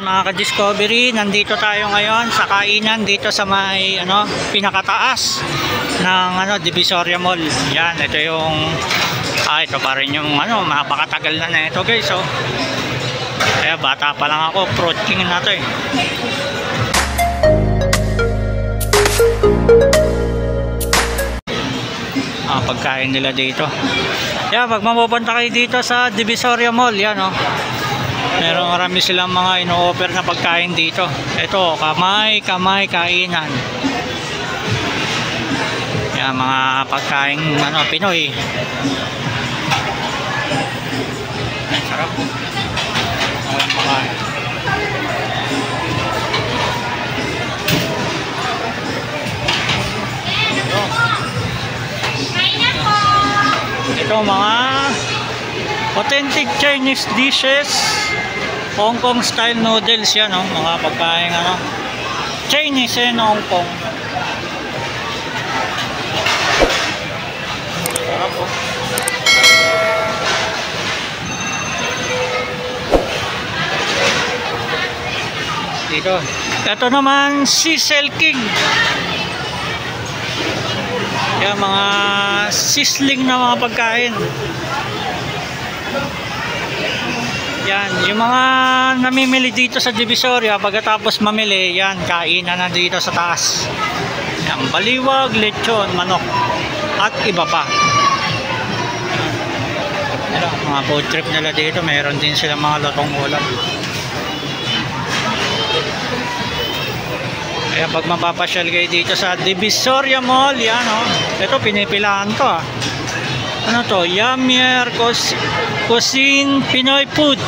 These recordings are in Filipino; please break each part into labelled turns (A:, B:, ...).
A: mga ka-discovery, nandito tayo ngayon sa kainan dito sa may pinakataas ng Divisoria Mall. Yan, ito yung ito pa rin yung napakatagal na ito guys. So, kaya bata pa lang ako, fruit king na to eh. Pagkain nila dito. Yan, pag mapupunta kayo dito sa Divisoria Mall, yan meron marami silang mga ino-offer na pagkain dito. Ito, kamay kainan. Yan, mga pagkain Pinoy. Sarap. Alam pagkain. Ito mga authentic Chinese dishes, Hong Kong style noodles yan, mga pagkain Chinese and Hong Kong. Dito, ito naman Sizzle King. Yan, mga sizzling na mga pagkain. Yan, yung mga namimili dito sa Divisoria, pagkatapos mamili, yan, kainan na dito sa taas. Yan, baliwag, lechon, manok, at iba pa. Yan, mga food trip nila dito, mayroon din silang mga lutong ulam. Kaya pag mapapasyal kayo dito sa Divisoria Mall, yan ito pinipilaan to Ano to? Yamier Cuisine Pinoy Food.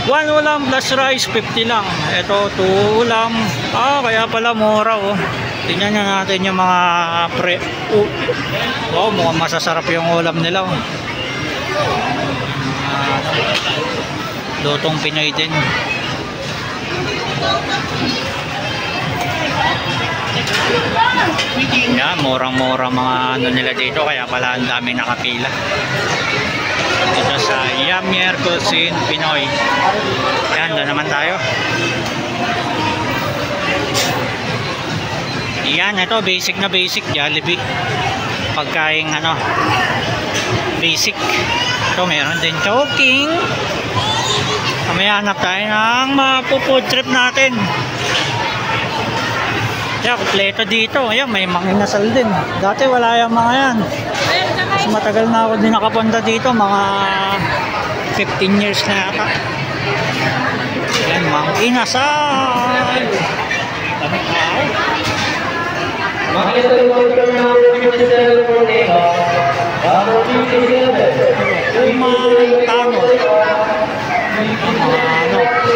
A: 1 ulam plus rice 50 lang. Ito 2 ulam. Kaya pala mura Tingnan na natin yung mga mukhang masasarap yung ulam nila lutong Pinoy din. Yan, murang-mura mga nila dito, kaya pala ang dami nakapila dito sa Yamier Cuisine Pinoy. Yan, doon naman tayo. Yan, ito basic na basic Jollibee. Pagkain basic. Ito meron din choking. Mamaya hanap tayo ng mga food trip natin. Yan, kompleto dito. Ayan, may mga inasal din. Dati wala yung mga yan. Mas matagal na ako din nakapunta dito. Mga 15 years na yata. Ayan, mga inasal. Dami tao.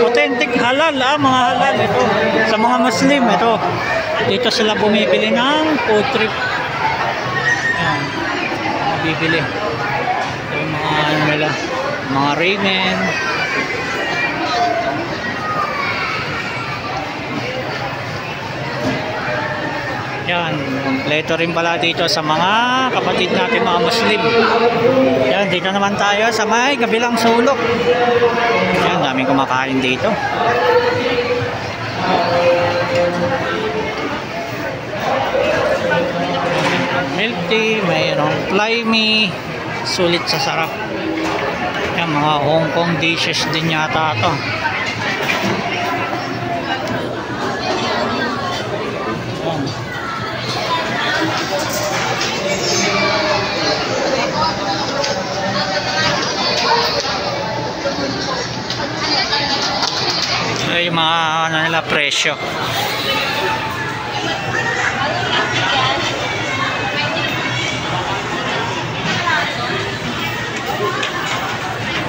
A: Authentic halal mga halal ito. Sa mga Muslim ito. Dito sila bumibili ng food trip. Ayan, bibili. Ito yung mga nila, mga ramen. Yan, kompleto rin pala dito sa mga kapatid natin mga Muslim. Yan, dito naman tayo sa may kabilang sulok. Yan, daming kumakain dito. Milk tea, mayroong fly me, sulit sa sarap. Yan, mga Hong Kong dishes din yata ito. Yung mga nila presyo.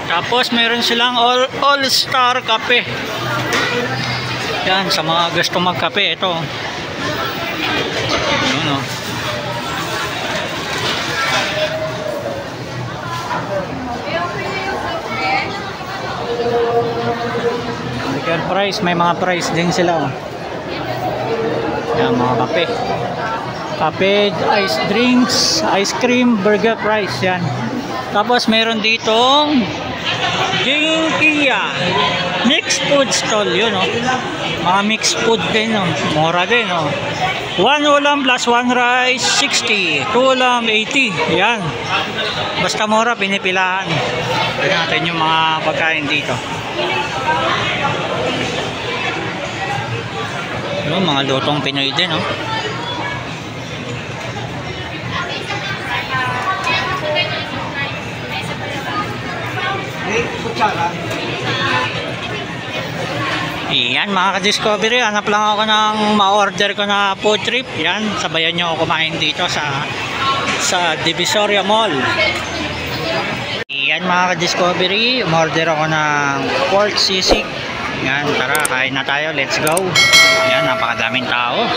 A: Tapos meron silang all-star kape. Yan, sa mga gusto magkape, ito. Liquor price, may mga price din sila. Yan, mga kape. Kape, ice drinks, ice cream, burger price. Yan. Tapos meron ditong Jinkia Mixed food stall yun, no? Mga mixed food din, no? Mura din, no? 1 ulam plus 1 rice, 60. 2 ulam, 80. Yan. Basta mura, pinipilahan. Tignan natin yung mga pagkain dito. Yung mga lutong Pinoy din, no? Yan mga ka-discovery, hanap lang ako ng ma-order ko na food trip. Yan, sabayan nyo ako kumain dito sa Divisoria Mall. Yan mga ka-discovery, umorder ako ng pork sisig. Yan, tara, kain na tayo, let's go. Yan, napakadaming tao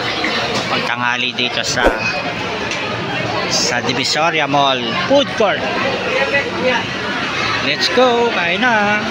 A: pagtanghali dito sa Divisoria Mall Food Court. Let's go, kain na.